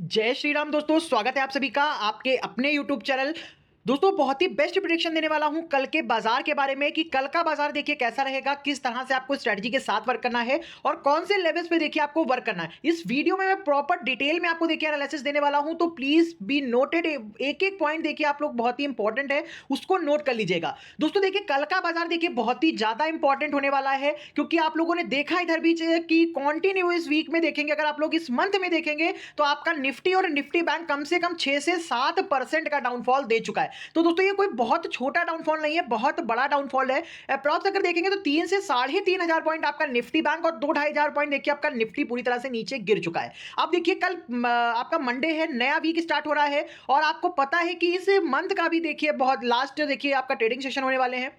जय श्री राम दोस्तों, स्वागत है आप सभी का आपके अपने YouTube चैनल। दोस्तों बहुत ही बेस्ट प्रेडिक्शन देने वाला हूं कल के बाजार के बारे में कि कल का बाजार देखिए कैसा रहेगा, किस तरह से आपको स्ट्रेटजी के साथ वर्क करना है और कौन से लेवल्स पे देखिए आपको वर्क करना है। इस वीडियो में मैं प्रॉपर डिटेल में आपको देखिए एनालिसिस देने वाला हूं, तो प्लीज बी नोटेड। एक एक पॉइंट देखिए आप लोग, बहुत ही इंपॉर्टेंट है, उसको नोट कर लीजिएगा। दोस्तों देखिए कल का बाजार देखिए बहुत ही ज्यादा इंपॉर्टेंट होने वाला है, क्योंकि आप लोगों ने देखा इधर बीच कि कॉन्टिन्यू इस वीक में देखेंगे, अगर आप लोग इस मंथ में देखेंगे तो आपका निफ्टी और निफ्टी बैंक कम से कम 6 से 7% का डाउनफॉल दे चुका है। तो दोस्तों ये कोई बहुत छोटा डाउनफॉल नहीं है, बहुत बड़ा डाउनफॉल है। अप्रॉक्स अगर देखेंगे तो 3 से 3,500 पॉइंट आपका निफ्टी बैंक और 2-2,500 पॉइंट देखिए आपका निफ्टी पूरी तरह से नीचे गिर चुका है। अब देखिए कल आपका मंडे है, नया वीक स्टार्ट हो रहा है और आपको पता है कि इस मंथ का भी देखिए बहुत लास्ट देखिए आपका ट्रेडिंग सेशन होने वाले हैं।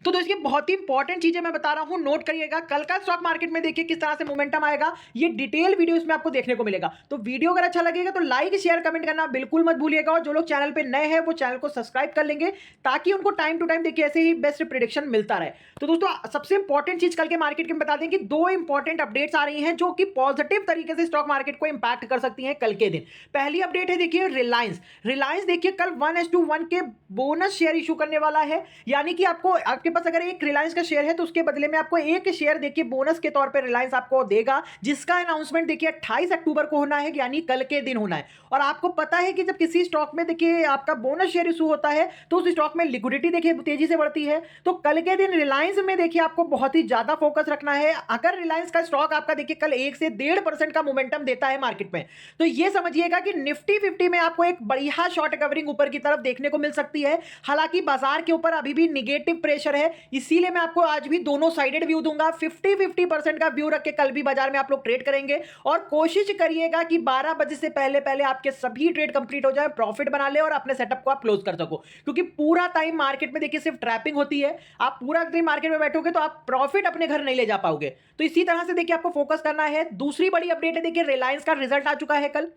तो इसकी बहुत ही इंपॉर्टेंट चीजें मैं बता रहा हूं, नोट करिएगा। कल का स्टॉक मार्केट में देखिए किस तरह से मोमेंटम आएगा, ये डिटेल वीडियो इसमें आपको देखने को मिलेगा। तो वीडियो अगर अच्छा लगेगा तो लाइक शेयर कमेंट करना बिल्कुल मत भूलिएगा, और जो लोग चैनल पे नए हैं वो चैनल को सब्सक्राइब कर लेंगे ताकि उनको टाइम टू टाइम देखिए ऐसे ही बेस्ट प्रिडिक्शन मिलता रहे। तो दोस्तों सबसे इंपॉर्टेंट चीज कल के मार्केट के बता दें कि दो इंपॉर्टेंट अपडेट्स आ रही हैं जो कि पॉजिटिव तरीके से स्टॉक मार्केट को इंपैक्ट कर सकती हैं कल के दिन। पहली अपडेट है देखिए रिलायंस देखिए कल 1:1 के बोनस शेयर इशू करने वाला है। यानी कि आपको, आपके पास अगर एक रिलायंस का शेयर है तो उसके बदले में आपको एक शेयर देखिए बोनस के तौर पे रिलायंस आपको देगा, जिसका अनाउंसमेंट देखिए 28 अक्टूबर को होना है, यानी कल के दिन होना है। और आपको पता है कि जब किसी स्टॉक में देखिए आपका बोनस शेयर इशू होता है तो उस स्टॉक में लिक्विडिटी देखिए तेजी से बढ़ती है। तो कल के दिन रिलायंस में देखिए आपको बहुत ही ज्यादा फोकस रखना है। अगर रिलायंस का स्टॉक आपका देखिए कल 1 से 1.5% का मोमेंटम देता है मार्केट में, तो ये समझिएगा कि निफ्टी 50 में आपको एक बढ़िया शॉर्ट कवरिंग ऊपर की तरफ देखने को मिल सकती है। हालांकि बाजार के ऊपर अभी भी निगेटिव प्रेशर है, इसीलिए मैं आपको आज भी दोनों साइडेड व्यू दूंगा। 50-50% का व्यू रख के कल भी बाजार में आप लोग ट्रेड करेंगे, और कोशिश करिएगा कि 12 बजे से पहले पहले आपके सभी ट्रेड कंप्लीट हो जाए, प्रॉफिट बना ले और अपने सेटअप को आप क्लोज कर सको। क्योंकि पूरा टाइम मार्केट में देखिए सिर्फ ट्रैपिंग होती है, आप पूरा दिन मार्केट में बैठोगे तो आप प्रॉफिट अपने घर नहीं ले जा पाओगे। तो इसी तरह से देखिए आपको फोकस करना है। दूसरी बड़ी अपडेट है देखिए, रिलायंस का रिजल्ट आ चुका है कल,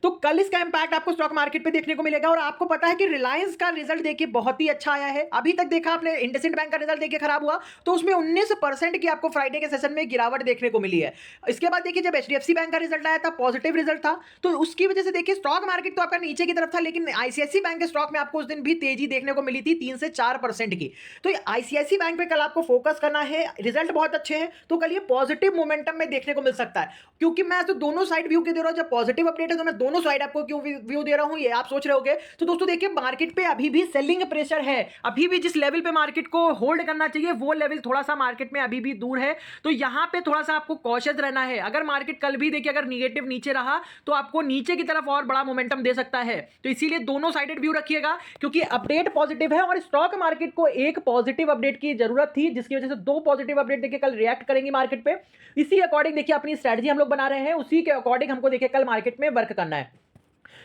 तो कल इसका इंपैक्ट आपको स्टॉक मार्केट पे देखने को मिलेगा। और आपको पता है कि रिलायंस का रिजल्ट देखिए बहुत ही अच्छा आया है। अभी तक देखा आपने इंडसइंड बैंक का रिजल्ट देखिए खराब हुआ, तो उसमें 19% की आपको फ्राइडे के सेशन में गिरावट देखने को मिली है। इसके बाद देखिए जब एचडीएफसी बैंक का रिजल्ट आया था, पॉजिटिव रिजल्ट था, तो उसकी वजह से देखिए स्टॉक मार्केट तो आपका नीचे की तरफ था, लेकिन आईसीआईसी बैंक के स्टॉक में आपको उस दिन भी तेजी देखने को मिली थी 3 से 4% की। तो आईसीआईसी बैंक पे कल आपको फोकस करना है, रिजल्ट बहुत अच्छे हैं तो कल ये पॉजिटिव मोमेंटम में देखने को मिल सकता है। क्योंकि मैं तो दोनों साइड व्यू के दे रहा हूं, जब पॉजिटिव अपडेट है तो मैं दोनों साइड आपको क्यों व्यू दे रहा हूं ये आप सोच रहे होगे। तो दोस्तों देखिए मार्केट पे अभी भी सेलिंग प्रेशर है, अभी भी जिस लेवल पे मार्केट को होल्ड करना चाहिए वो लेवल थोड़ा सा मार्केट में अभी भी दूर है। तो यहां पे थोड़ा सा आपको कॉशियस रहना है। अगर मार्केट कल भी देखिए अगर निगेटिव नीचे रहा तो आपको नीचे की तरफ और बड़ा मोमेंटम दे सकता है। तो इसीलिए दोनों साइडेड व्यू रखिएगा, क्योंकि अपडेट पॉजिटिव है और स्टॉक मार्केट को एक पॉजिटिव अपडेट की जरूरत थी, जिसकी वजह से दो पॉजिटिव अपडेट देखिए कल रिएक्ट करेंगे मार्केट पे। इसी अकॉर्डिंग देखिए अपनी स्ट्रेटजी हम लोग बना रहे हैं, उसी के अकॉर्डिंग हमको देखिए कल मार्केट में वर्क करना है।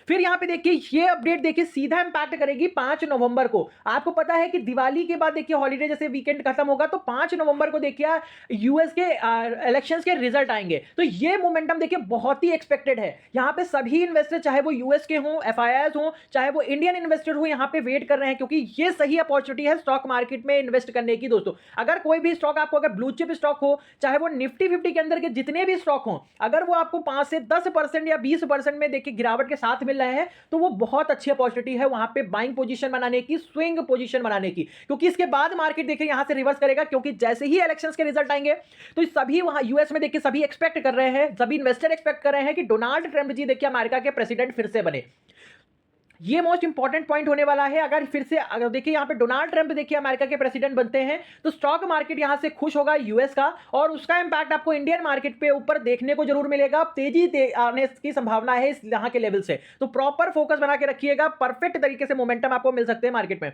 फिर यहां पे देखिए ये अपडेट देखिए सीधा इंपैक्ट करेगी 5 नवंबर को। आपको पता है कि दिवाली के बाद देखिए हॉलीडे जैसे वीकेंड खत्म होगा तो 5 नवंबर को देखिए यूएस के इलेक्शंस के रिजल्ट आएंगे। तो ये मोमेंटम देखिए बहुत ही एक्सपेक्टेड है। यहां पे सभी इन्वेस्टर, चाहे वो यूएस के हों, एफआईआईज हों, चाहे वो इंडियन इन्वेस्टर हो, यहां पे वेट कर रहे हैं, क्योंकि ये सही अपॉर्चुनिटी है स्टॉक मार्केट में इन्वेस्ट करने की। दोस्तों अगर कोई भी स्टॉक आपको, अगर ब्लू चिप स्टॉक हो, चाहे वो निफ्टी 50 के अंदर के जितने भी स्टॉक हो, अगर वो आपको 5 से 10% या 20% में देखिए गिरावट के साथ मिल रहे हैं तो वो बहुत अच्छी अपॉर्चुनिटी है वहां पे बाइंग पोजीशन बनाने की, स्विंग पोजीशन बनाने की। क्योंकि इसके बाद मार्केट देखिए यहां से रिवर्स करेगा, क्योंकि जैसे ही इलेक्शंस के रिजल्ट आएंगे तो सभी वहां यूएस में देखिए सभी एक्सपेक्ट कर रहे हैं, सभी इन्वेस्टर एक्सपेक्ट कर रहे हैं कि डोनाल्ड ट्रंप जी देखिए अमेरिका के प्रेसिडेंट फिर से बने। ये मोस्ट इंपॉर्टेंट पॉइंट होने वाला है। अगर फिर से अगर देखिए यहां पे डोनाल्ड ट्रंप देखिए अमेरिका के प्रेसिडेंट बनते हैं तो स्टॉक मार्केट यहां से खुश होगा यूएस का, और उसका इंपैक्ट आपको इंडियन मार्केट पे ऊपर देखने को जरूर मिलेगा। तेजी आने की संभावना है इस यहां के लेवल से। तो प्रॉपर फोकस बना के रखिएगा, परफेक्ट तरीके से मोमेंटम आपको मिल सकते हैं मार्केट में।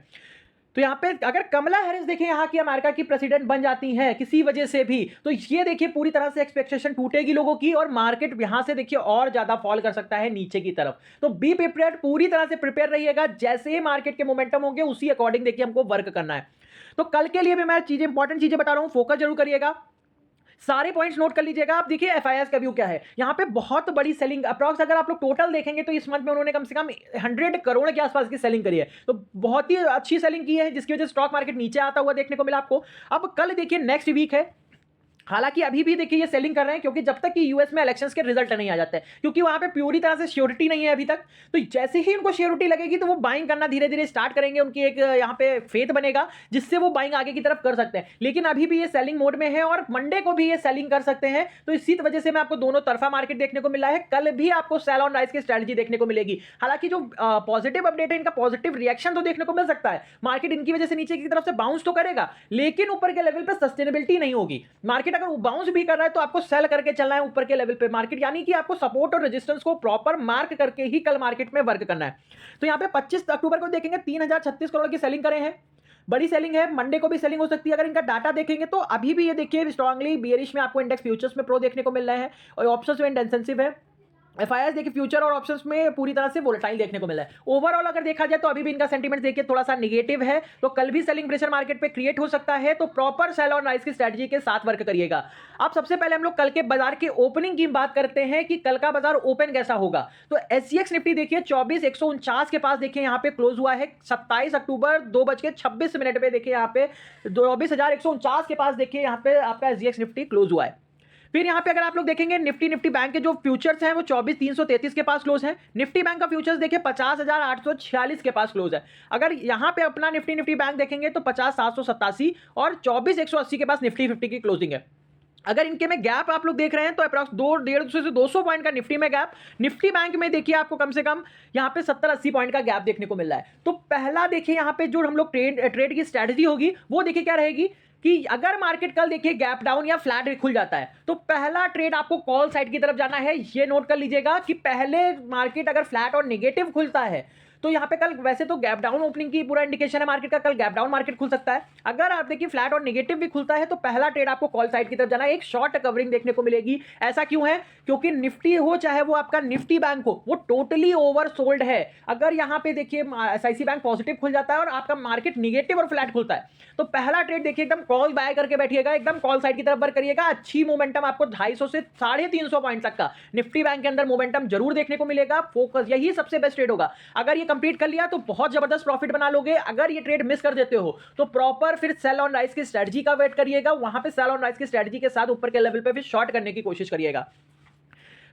तो यहां पे अगर कमला हैरिस देखिए यहां की अमेरिका की प्रेसिडेंट बन जाती हैं किसी वजह से भी, तो ये देखिए पूरी तरह से एक्सपेक्टेशन टूटेगी लोगों की, और मार्केट यहां से देखिए और ज्यादा फॉल कर सकता है नीचे की तरफ। तो बी प्रिपेयर्ड, पूरी तरह से प्रिपेयर रहिएगा। जैसे ही मार्केट के मोमेंटम होंगे उसी अकॉर्डिंग देखिए हमको वर्क करना है। तो कल के लिए भी मैं चीजें, इंपॉर्टेंट चीजें बता रहा हूं, फोकस जरूर करिएगा, सारे पॉइंट्स नोट कर लीजिएगा। आप देखिए एफआईआईएस का व्यू क्या है, यहां पे बहुत बड़ी सेलिंग, अप्रॉक्स अगर आप लोग टोटल देखेंगे तो इस मंथ में उन्होंने कम से कम 100 करोड़ के आसपास की सेलिंग करी है। तो बहुत ही अच्छी सेलिंग की है, जिसकी वजह से स्टॉक मार्केट नीचे आता हुआ देखने को मिला आपको। अब कल देखिए नेक्स्ट वीक है, हालांकि अभी भी देखिए ये सेलिंग कर रहे हैं, क्योंकि जब तक कि यूएस में इलेक्शंस के रिजल्ट नहीं आ जाते हैं, क्योंकि वहां पे पूरी तरह से श्योरिटी नहीं है अभी तक। तो जैसे ही उनको श्योरिटी लगेगी तो वो बाइंग करना धीरे धीरे स्टार्ट करेंगे, उनकी एक यहाँ पे फेथ बनेगा जिससे वो बाइंग आगे की तरफ कर सकते हैं। लेकिन अभी भी ये सेलिंग मोड में है और मंडे को भी ये सेलिंग कर सकते हैं। तो इसी वजह से मैं आपको दोनों तरफा मार्केट देखने को मिला है। कल भी आपको सेल ऑन राइज की स्ट्रेटजी देखने को मिलेगी। हालांकि जो पॉजिटिव अपडेट है, इनका पॉजिटिव रिएक्शन तो देखने को मिल सकता है, मार्केट इनकी वजह से नीचे की तरफ से बाउंस तो करेगा, लेकिन ऊपर के लेवल पे सस्टेनेबिलिटी नहीं होगी। मार्केट अगर बाउंस भी कर रहा है तो आपको सेल करके चलना है ऊपर के लेवल पे मार्केट, यानी कि आपको सपोर्ट और रेजिस्टेंस को प्रॉपर मार्क करके ही कल मार्केट में वर्क करना है। तो यहां पे 25 अक्टूबर को देखेंगे 3036 करोड़ की सेलिंग करे हैं, बड़ी सेलिंग है। मंडे को भी सेलिंग हो सकती है। अगर इनका डाटा देखेंगे तो अभी भी ये देखिए स्ट्रांगली बियरिश में आपको इंडेक्स फ्यूचर्स में प्रो देखने को मिल रहे हैं और ऑप्शंस में डिफेंसिव है। एफआईआर देखिए फ्यूचर और ऑप्शंस में पूरी तरह से वोलेटाइल देखने को मिला है। ओवरऑल अगर देखा जाए तो अभी भी इनका सेंटीमेंट देखिए थोड़ा सा नेगेटिव है। तो कल भी सेलिंग प्रेशर मार्केट पे क्रिएट हो सकता है। तो प्रॉपर सेल ऑन राइज की स्ट्रेटजी के साथ वर्क करिएगा। अब सबसे पहले हम लोग कल के बाजार के ओपनिंग की बात करते हैं कि कल का बाजार ओपन कैसा होगा। तो एसजीएक्स निफ्टी देखिए 24,149 के पास देखिए यहाँ पे क्लोज हुआ है। 27 अक्टूबर 2:26 पे देखिए यहाँ पे 24,149 के पास देखिए यहाँ पे आपका एसजीएक्स निफ्टी क्लोज हुआ है। फिर यहां पे अगर आप लोग देखेंगे निफ्टी बैंक के जो फ्यूचर्स हैं वो 24,333 के पास क्लोज है। निफ्टी बैंक का फ्यूचर्स देखिए 50,846 के पास क्लोज है। अगर यहां पे अपना निफ्टी बैंक देखेंगे तो 50,787 और 24,180 के पास निफ्टी 50 की क्लोजिंग है। अगर इनके में गैप आप लोग देख रहे हैं तो अप्रॉक्स 150 से 200 पॉइंट का निफ्टी में गैप, निफ्टी बैंक में देखिए आपको कम से कम यहां पे 70-80 पॉइंट का गैप देखने को मिल रहा है। तो पहला देखिए यहां पे जो हम लोग ट्रेड की स्ट्रेटजी होगी वो देखिए क्या रहेगी कि अगर मार्केट कल देखिए गैप डाउन या फ्लैट खुल जाता है तो पहला ट्रेड आपको कॉल साइड की तरफ जाना है। ये नोट कर लीजिएगा कि पहले मार्केट अगर फ्लैट और नेगेटिव खुलता है तो यहां पे कल वैसे तो गैप डाउन ओपनिंग की पूरा इंडिकेशन है मार्केट का, कल गैप डाउन मार्केट खुल सकता है। अगर आप देखिए फ्लैट और नेगेटिव भी खुलता है तो पहला ट्रेड आपको कॉल साइड की तरफ जाना है। एक शॉर्ट कवरिंग देखने को मिलेगी। ऐसा क्यों है? क्योंकि निफ्टी हो चाहे वो आपका निफ्टी बैंक हो वो टोटली ओवर सोल्ड है। अगर यहां पे देखिए एसआईसी बैंक पॉजिटिव खुल जाता है और आपका मार्केट निगेटिव और फ्लैट खुलता है तो पहला ट्रेड देखिए एकदम कॉल बाय करके बैठिएगा, एकदम कॉल साइड की तरफ वर्क करिएगा। अच्छी मोमेंटम आपको 250 से 350 पॉइंट तक का निफ्टी बैंक के अंदर मोमेंटम जरूर देखने को मिलेगा। फोकस यही सबसे बेस्ट ट्रेड होगा। अगर ये कंप्लीट कर लिया तो बहुत जबरदस्त प्रॉफिट बना लोगे। अगर ये ट्रेड मिस कर देते हो तो प्रॉपर फिर सेल ऑन राइज की स्ट्रेटजी का वेट करिएगा। वहां पे सेल ऑन राइज की स्ट्रेटजी के साथ ऊपर के लेवल पे फिर शॉर्ट करने की कोशिश करिएगा।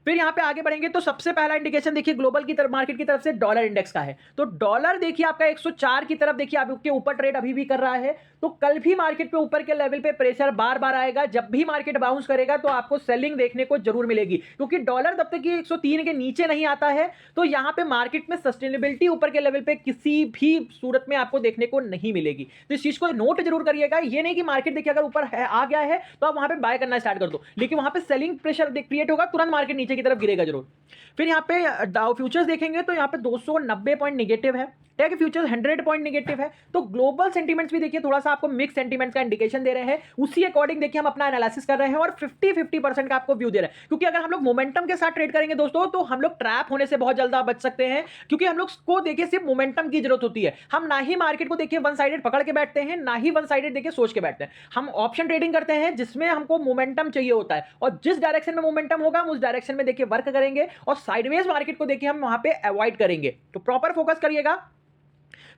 फिर यहां पे आगे बढ़ेंगे तो सबसे पहला इंडिकेशन देखिए ग्लोबल की तरफ मार्केट की तरफ से डॉलर इंडेक्स का है। तो डॉलर देखिए आपका 104 की तरफ देखिए आपके ऊपर ट्रेड अभी भी कर रहा है। तो कल भी मार्केट पे ऊपर के लेवल पे प्रेशर बार बार आएगा। जब भी मार्केट बाउंस करेगा तो आपको सेलिंग देखने को जरूर मिलेगी, क्योंकि डॉलर तब तक कि 103 के नीचे नहीं आता है तो यहां पे मार्केट में सस्टेनेबिलिटी ऊपर के लेवल पे किसी भी सूरत में आपको देखने को नहीं मिलेगी। तो इस चीज को नोट जरूर करिएगा। ये नहीं कि मार्केट देखिए अगर ऊपर आ गया है तो आप वहां पे बाय करना स्टार्ट कर दो, लेकिन वहां पे सेलिंग प्रेशर क्रिएट होगा, तुरंत मार्केट नीचे की तरफ गिरेगा जरूर। फिर यहां पे डाउ फ्यूचर्स देखेंगे तो यहां पे 290 पॉइंट नेगेटिव है। टेक फ्यूचर्स 100 पॉइंट नेगेटिव है। तो ग्लोबल सेंटीमेंट्स भी देखिए थोड़ा सा आपको मिक्स सेंटीमेंट्स का इंडिकेशन दे रहे हैं। उसी अकॉर्डिंग देखिए हम अपना एनालिसिस कर रहे हैं और 50-50% का आपको व्यू दे रहे हैं। क्योंकि अगर हम लोग मोमेंटम के साथ ट्रेड करेंगे दोस्तों तो हम लोग ट्रैप होने से बहुत जल्द बच सकते हैं, क्योंकि हम लोग को देखिए सिर्फ मोमेंटम की जरूरत होती है। हम ना ही मार्केट को देखिए वन साइडेड पकड़ के बैठते हैं, ना ही वन साइडेड देखिए सोच के बैठते हैं। हम ऑप्शन ट्रेडिंग करते हैं जिसमें हमको मोमेंटम चाहिए होता है और जिस डायरेक्शन में मोमेंटम होगा हम उस डायरेक्शन में देखिए वर्क करेंगे और साइडवेज मार्केट को देखिए हम वहां पे अवॉइड करेंगे। तो प्रॉपर फोकस करिएगा।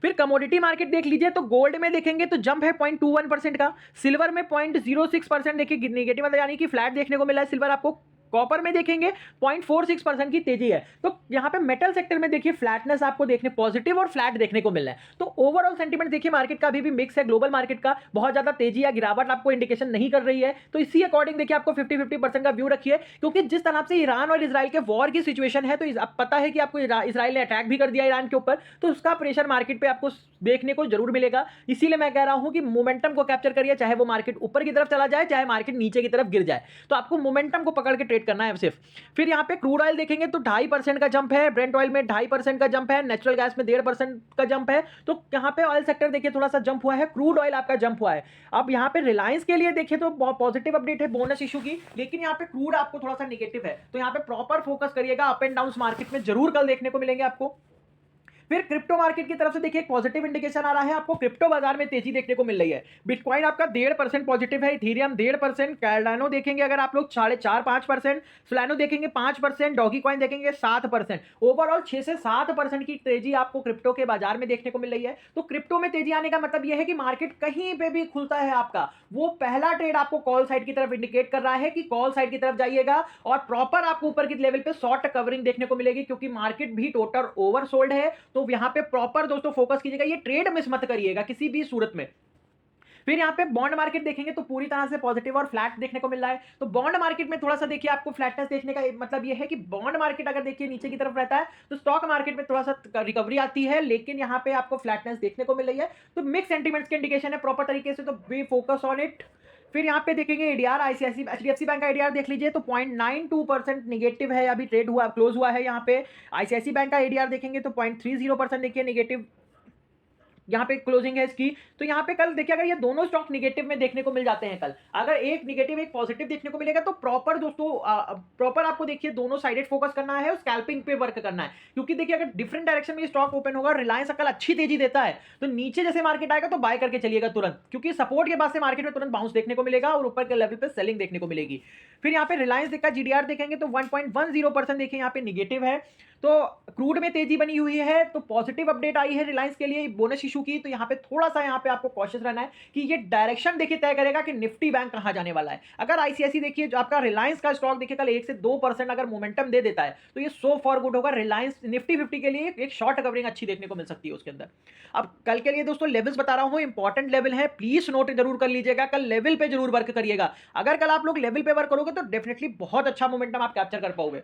फिर कमोडिटी मार्केट देख लीजिए तो गोल्ड में देखेंगे तो जंप है 0.21% का, सिल्वर में 0.06% देखिए नेगेटिव यानी कि फ्लैट देखने को मिला है सिल्वर आपको। कॉपर में देखेंगे 0.46% की तेजी है। तो यहां पे मेटल सेक्टर में देखिए फ्लैटनेस आपको देखने पॉजिटिव और फ्लैट देखने को मिल रहा है। तो ओवरऑल सेंटीमेंट देखिए मार्केट का अभी भी मिक्स है। ग्लोबल मार्केट का बहुत ज्यादा तेजी या गिरावट आपको इंडिकेशन नहीं कर रही है। तो इसी अकॉर्डिंग देखिए आपको 50-50% का व्यू रखिए, क्योंकि जिस तरह से ईरान और इजराइल के वॉर की सिचुएशन है तो आप पता है कि आपको इजराइल ने अटैक भी कर दिया ईरान के ऊपर, तो उसका प्रेशर मार्केट पे आपको देखने को जरूर मिलेगा। इसीलिए मैं कह रहा हूं कि मोमेंटम को कैप्चर करिए, चाहे वो मार्केट ऊपर की तरफ चला जाए चाहे मार्केट नीचे की तरफ गिर जाए, तो आपको मोमेंटम को पकड़ के ट्रेड करना है सिर्फ। फिर यहां पे क्रूड ऑयल देखेंगे तो 2.5% का जंप है, ब्रेंट ऑयल में 2.5% का जंप है, नेचुरल गैस में 1.5% का जंप है। तो यहां पे ऑयल सेक्टर देखिए थोड़ा सा जंप हुआ है, क्रूड ऑयल आपका जंप हुआ है। अब यहां पे रिलायंस के लिए देखिए तो पॉजिटिव अपडेट है बोनस इशू की, लेकिन यहां पे क्रूड आपको थोड़ा सा नेगेटिव है। तो यहां पे प्रॉपर फोकस करिएगा। अप एंड डाउन मार्केट में जरूर कल देखने को मिलेंगे आपको। फिर क्रिप्टो मार्केट की तरफ से देखिए पॉजिटिव इंडिकेशन आ रहा है, आपको क्रिप्टो बाजार में तेजी देखने को मिल रही है। बिटकॉइन आपका 1.5% पॉजिटिव है, इथेरियम 1.5%, कैर्डानो देखेंगे अगर आप लोग 4.5-5%, सोलानो देखेंगे 5%, डॉगी कॉइन देखेंगे 7%। ओवरऑल 6 से 7% की तेजी आपको क्रिप्टो के बाजार में देखने को मिल रही है। तो क्रिप्टो में तेजी आने का मतलब यह है कि मार्केट कहीं पे भी खुलता है आपका, वो पहला ट्रेड आपको कॉल साइड की तरफ इंडिकेट कर रहा है कि कॉल साइड की तरफ जाइएगा, और प्रॉपर आपको ऊपर की लेवल पे शॉर्ट कवरिंग देखने को मिलेगी, क्योंकि मार्केट भी टोटल ओवरसोल्ड है। तो यहां पे प्रॉपर दोस्तों फोकस कीजिएगा, ये ट्रेड मिस मत करिएगा किसी भी सूरत में। फिर यहाँ पे बॉन्ड मार्केट देखेंगे तो पूरी तरह से पॉजिटिव और फ्लैट देखने को मिल रहा है। तो बॉन्ड मार्केट में थोड़ा सा देखिए आपको फ्लैटनेस देखने का मतलब ये है कि बॉन्ड मार्केट अगर देखिए नीचे की तरफ रहता है तो स्टॉक मार्केट में थोड़ा सा रिकवरी आती है, लेकिन यहाँ पे आपको फ्लैटनेस देखने को मिल रही है। तो मिक्स सेंटीमेंट्स के इंडिकेशन है प्रॉपर तरीके से, तो बी फोकस ऑन इट। फिर यहाँ पे देखेंगे एडीआर, आईसीआईसी एचडीएफसी बैंक का एडीआर देख लीजिए तो 0.92% निगेटिव है, अभी ट्रेड हुआ क्लोज हुआ है। यहाँ पे आईसीआईसी बैंक का एडीआर देखेंगे तो 0.30% देखिए निगेटिव यहाँ पे क्लोजिंग है इसकी। तो यहाँ पे कल देखिए अगर ये दोनों स्टॉक निगेटिव में देखने को मिल जाते हैं, कल अगर एक निगेटिव एक पॉजिटिव देखने को मिलेगा, तो प्रॉपर दोस्तों प्रॉपर आपको देखिए दोनों साइडेड फोकस करना है और स्कैल्पिंग पे वर्क करना है। क्योंकि देखिए अगर डिफरेंट डायरेक्शन में स्टॉक ओपन होगा, रिलायंस कल अच्छी तेजी देता है तो नीचे जैसे मार्केट आएगा तो बाय करके चलिएगा तुरंत, क्योंकि सपोर्ट के बाद से मार्केट में तुरंत बाउंस देखने को मिलेगा और ऊपर के लेवल पे सेलिंग देखने को मिलेगी। फिर यहाँ पे रिलायंस देखा जीडीआर देखेंगे तो 1.10% देखिए यहाँ पे निगेटिव है। तो क्रूड में तेजी बनी हुई है, तो पॉजिटिव अपडेट आई है रिलायंस के लिए बोनस इशू की, तो यहाँ पे थोड़ा सा यहाँ पे आपको कॉशियस रहना है कि ये डायरेक्शन देखिए तय करेगा कि निफ्टी बैंक कहां जाने वाला है। अगर आईसीआईसी देखिए जो आपका रिलायंस का स्टॉक देखिए कल 1 से 2% अगर मोमेंटम दे देता है तो ये सो फॉर गुड होगा, रिलायंस निफ्टी 50 के लिए एक शॉर्ट कवरिंग अच्छी देखने को मिल सकती है उसके अंदर। अब कल के लिए दोस्तों लेवल्स बता रहा हूं, इंपॉर्टेंट लेवल है, प्लीज नोट जरूर कर लीजिएगा, कल लेवल पे जरूर वर्क करिएगा। अगर कल आप लोग लेवल पे वर्क करोगे तो डेफिनेटली बहुत अच्छा मोमेंटम आप कैप्चर कर पाओगे।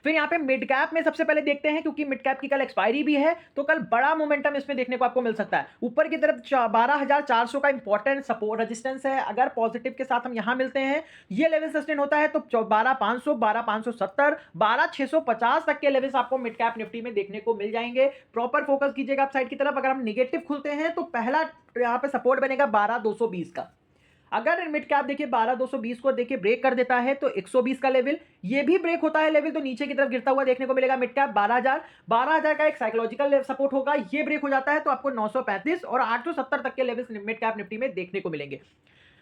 फिर यहाँ पे मिड कैप में सबसे पहले देखते हैं, क्योंकि मिड कैप की कल एक्सपायरी भी है तो कल बड़ा मोमेंटम इसमें देखने को आपको मिल सकता है। ऊपर की तरफ 12,400 का इंपॉर्टेंट सपोर्ट रेजिस्टेंस है, अगर पॉजिटिव के साथ हम यहां मिलते हैं ये लेवल सस्टेन होता है तो 12,500, 12,570, 12,650 तक के लेवल्स आपको मिड कैप निफ्टी में देखने को मिल जाएंगे। प्रॉपर फोकस कीजिएगा आप साइड की तरफ। अगर हम निगेटिव खुलते हैं तो पहला यहाँ पे सपोर्ट बनेगा 12,220 का। अगर मिड कैप देखिए 12,220 को देखिए ब्रेक कर देता है तो 120 का लेवल, ये भी ब्रेक होता है लेवल, तो नीचे की तरफ गिरता हुआ देखने को मिलेगा मिड कैप 12,000 का एक साइकोलॉजिकल सपोर्ट होगा, ये ब्रेक हो जाता है तो आपको 935 और 870 तक के लेवल्स मिड कैप निफ्टी में देखने को मिलेंगे।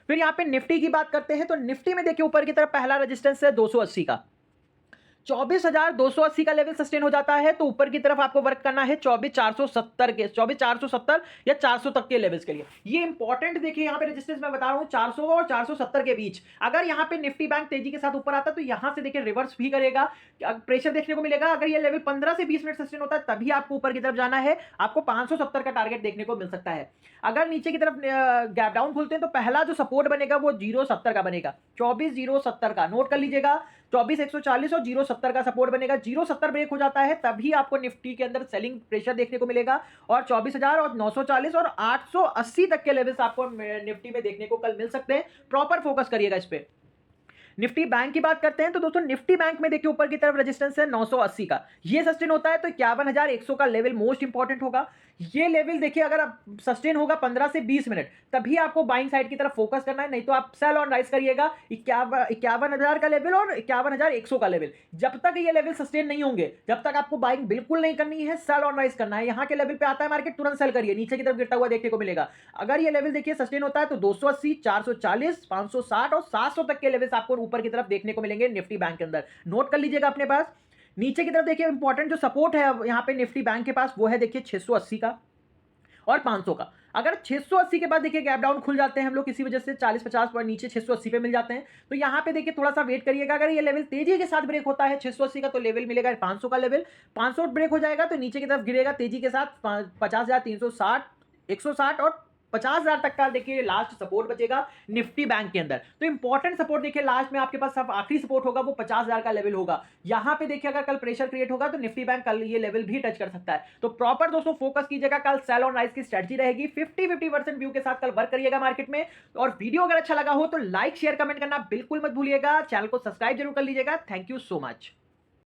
फिर यहाँ पे निफ्टी की बात करते हैं तो निफ्टी में देखिए ऊपर की तरफ पहला रेजिस्टेंस है 280 का, 24,280 का लेवल सस्टेन हो जाता है तो ऊपर की तरफ आपको वर्क करना है 24,470 के, 24,470 या 400 तक के लेवल्स के लिए। ये इंपॉर्टेंट देखिए यहाँ पे रेजिस्टेंस मैं बता रहा हूँ 400 और 470 के बीच। अगर यहाँ पे निफ्टी बैंक तेजी के साथ ऊपर आता है तो यहाँ से देखिए रिवर्स भी करेगा, प्रेशर देखने को मिलेगा। अगर ये लेवल 15 से 20 मिनट सस्टेन होता है तभी आपको ऊपर की तरफ जाना है, आपको 570 का टारगेट देखने को मिल सकता है। अगर नीचे की तरफ गैप डाउन खुलते हैं तो पहला जो सपोर्ट बनेगा वो 070 का बनेगा, 24,070 का नोट कर लीजिएगा, 24,140 और 070 का सपोर्ट बनेगा। 070 ब्रेक हो जाता है तभी आपको निफ्टी के अंदर सेलिंग प्रेशर देखने को मिलेगा, और 24,000 और 940 और 880 तक के लेवल्स आपको निफ्टी में देखने को कल मिल सकते हैं। प्रॉपर फोकस करिएगा इस पे। निफ्टी बैंक की बात करते हैं तो दोस्तों निफ्टी बैंक में देखिए ऊपर की तरफ रेजिस्टेंस है 980 का, ये सस्टेन होता है तो 51,100 का लेवल मोस्ट इंपॉर्टेंट होगा। ये लेवल देखिए अगर आप सस्टेन होगा 15 से 20 मिनट तभी आपको बाइंग साइड की तरफ फोकस करना है, नहीं तो आप सेल ऑन राइज करिएगा 51,000 का लेवल और 51,100 का लेवल। जब तक ये लेवल सस्टेन नहीं होंगे तब तक आपको बाइंग बिल्कुल नहीं करनी है, सेल ऑन राइज करना है। यहाँ के लेवल पे आता है मार्केट तुरंत सेल करिए, नीचे की तरफ गिरता हुआ देखने को मिलेगा। अगर ये लेवल देखिए सस्टेन होता है तो 280, 440, 560 और 700 तक के लेवल्स आपको ऊपर की तरफ देखने को मिलेंगे निफ्टी बैंक के अंदर, नोट कर लीजिएगा अपने पास। नीचे की तरफ देखिए इंपॉर्टेंट जो सपोर्ट है यहाँ पे निफ्टी बैंक के पास वो है देखिए 680 का और 500 का। अगर 680 के बाद देखिए गैप डाउन खुल जाते हैं हम लोग किसी वजह से 40-50 पॉइंट नीचे 680 पे मिल जाते हैं, तो यहाँ पे देखिए थोड़ा सा वेट करिएगा। अगर ये लेवल तेजी के साथ ब्रेक होता है 680 का तो लेवल मिलेगा 500 का लेवल, 500 ब्रेक हो जाएगा तो नीचे की तरफ गिरेगा तेजी के साथ 50,360, 160 और 50,000 तक का देखिए लास्ट सपोर्ट बचेगा निफ्टी बैंक के अंदर। तो इंपॉर्टेंट सपोर्ट देखिए लास्ट में आपके पास आखिरी सपोर्ट होगा वो 50,000 का लेवल होगा। यहां पे देखिए अगर कल प्रेशर क्रिएट होगा तो निफ्टी बैंक कल ये लेवल भी टच कर सकता है। तो प्रॉपर दोस्तों फोकस कीजिएगा, कल सेल ऑन राइज की स्ट्रेटजी रहेगी, 50-50% व्यू के साथ कल वर्क करिएगा मार्केट में। और वीडियो अगर अच्छा लगा हो तो लाइक शेयर कमेंट करना बिल्कुल मत भूलिएगा, चैनल को सब्सक्राइब जरूर कर लीजिएगा। Thank you so much.